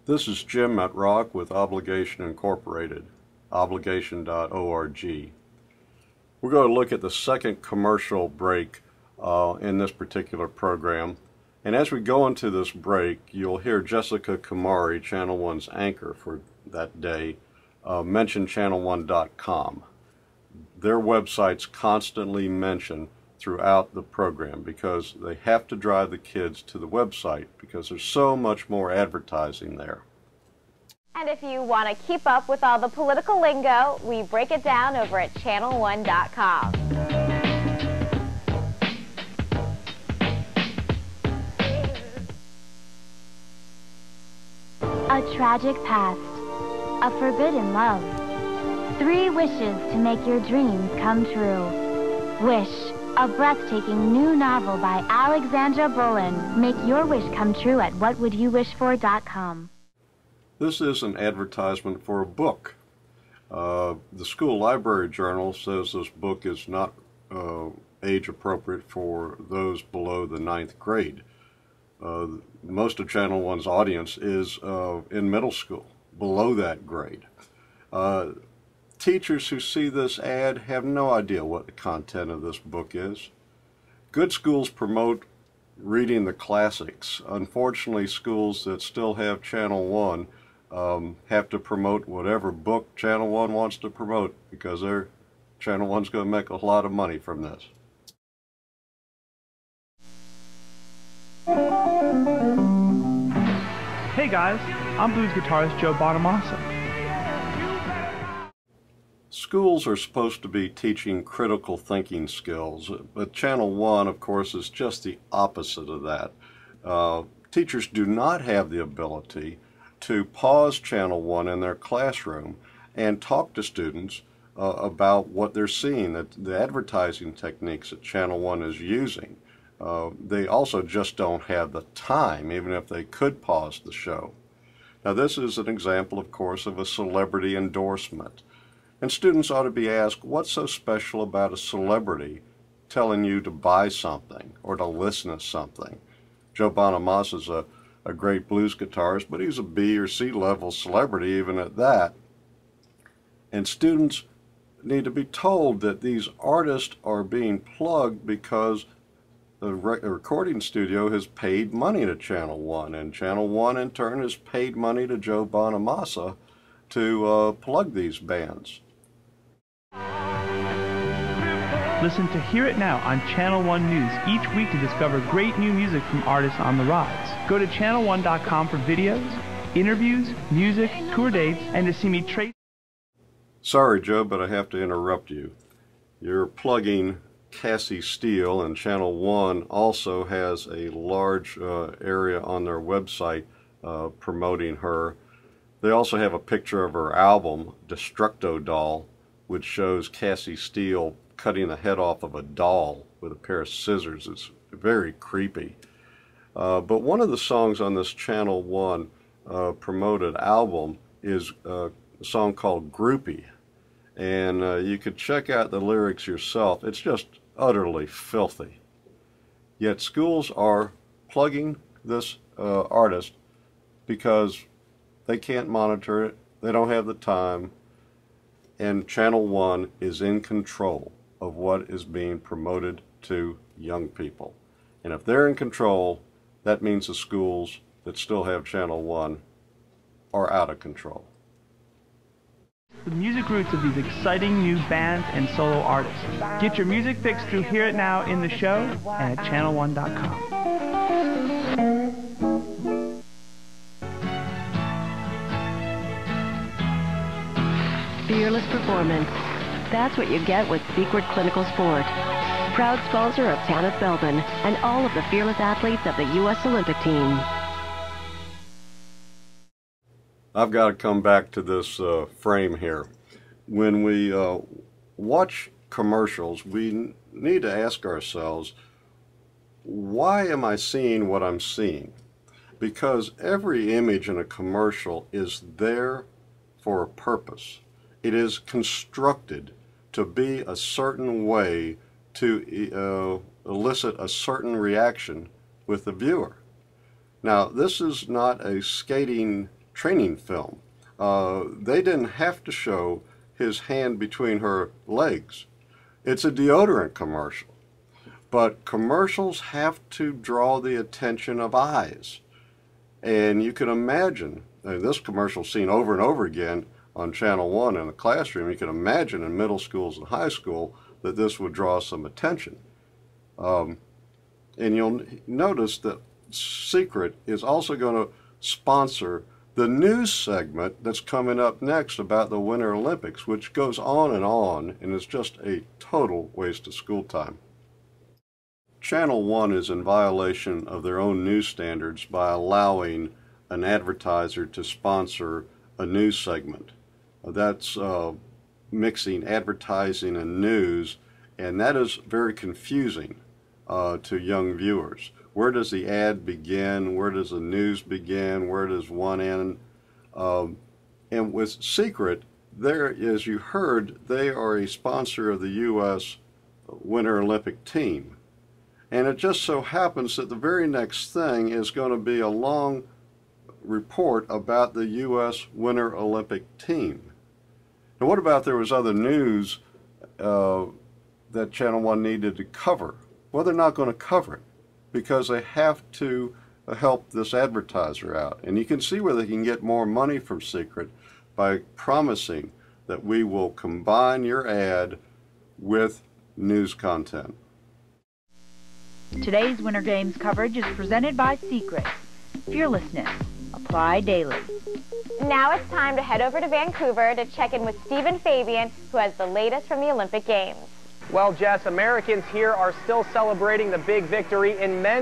This is Jim at Rock with Obligation Incorporated, obligation.org. We're going to look at the second commercial break in this particular program. And as we go into this break, you'll hear Jessica Kamari, Channel 1's anchor for that day, mention channel1.com. Their website's constantly mentioned throughout the program because they have to drive the kids to the website because there's so much more advertising there. And if you want to keep up with all the political lingo, we break it down over at channel1.com. A tragic past, a forbidden love, 3 wishes to make your dreams come true. Wish, a breathtaking new novel by Alexandra Bullen. Make your wish come true at whatwouldyouvishfor.com. This is an advertisement for a book. The school library journal says this book is not age appropriate for those below the 9th grade. Most of Channel 1's audience is in middle school, below that grade. Teachers who see this ad have no idea what the content of this book is. Good schools promote reading the classics. Unfortunately, schools that still have Channel 1 have to promote whatever book Channel 1 wants to promote because Channel 1's going to make a lot of money from this. Hey guys, I'm blues guitarist Joe Bonamassa. Schools are supposed to be teaching critical thinking skills, but Channel 1, of course, is just the opposite of that. Teachers do not have the ability to pause Channel 1 in their classroom and talk to students about what they're seeing, the advertising techniques that Channel 1 is using. They also just don't have the time, even if they could pause the show. Now, this is an example, of course, of a celebrity endorsement. And students ought to be asked, what's so special about a celebrity telling you to buy something or to listen to something? Joe Bonamassa is a great blues guitarist, but he's a B or C level celebrity even at that. And students need to be told that these artists are being plugged because the recording studio has paid money to Channel 1, and Channel 1 in turn has paid money to Joe Bonamassa to plug these bands. Listen to Hear It Now on Channel 1 News each week to discover great new music from artists on the rise. Go to channel1.com for videos, interviews, music, tour dates, and to see me trace. Sorry, Joe, but I have to interrupt you. You're plugging Cassie Steele, and Channel 1 also has a large area on their website promoting her. They also have a picture of her album, Destructo Doll, which shows Cassie Steele cutting the head off of a doll with a pair of scissors. It's very creepy. But one of the songs on this Channel 1 promoted album is a song called Groupie. And you could check out the lyrics yourself. It's just utterly filthy. Yet schools are plugging this artist because they can't monitor it, they don't have the time, and Channel 1 is in control of what is being promoted to young people. And if they're in control, that means the schools that still have Channel 1 are out of control. The music roots of these exciting new bands and solo artists. Get your music fix through Hear It Now in the show and at channel1.com. Fearless performance. That's what you get with Secret Clinical Sport. Proud sponsor of Tanith Belbin and all of the fearless athletes of the U.S. Olympic team. I've got to come back to this frame here. When we watch commercials, we need to ask ourselves, why am I seeing what I'm seeing? Because every image in a commercial is there for a purpose. It is constructed to be a certain way to elicit a certain reaction with the viewer. Now, this is not a skating training film. They didn't have to show his hand between her legs. It's a deodorant commercial. But commercials have to draw the attention of eyes. And you can imagine, and this commercial seen over and over again on Channel 1 in the classroom, you can imagine in middle schools and high school that this would draw some attention. And you'll notice that Secret is also going to sponsor the news segment that's coming up next about the Winter Olympics, which goes on, and is just a total waste of school time. Channel 1 is in violation of their own news standards by allowing an advertiser to sponsor a news segment. That's mixing advertising and news, and that is very confusing to young viewers. Where does the ad begin? Where does the news begin? Where does one end? And with Secret, there, as you heard, they are a sponsor of the U.S. Winter Olympic team. And it just so happens that the very next thing is going to be a long report about the U.S. Winter Olympic team. Now, what about there was other news that Channel 1 needed to cover? Well, they're not going to cover it because they have to help this advertiser out. And you can see where they can get more money from Secret by promising that we will combine your ad with news content. Today's Winter Games coverage is presented by Secret. Fearlessness. Apply daily. Now it's time to head over to Vancouver to check in with Stephen Fabian, who has the latest from the Olympic Games. Well, Jess, Americans here are still celebrating the big victory in men's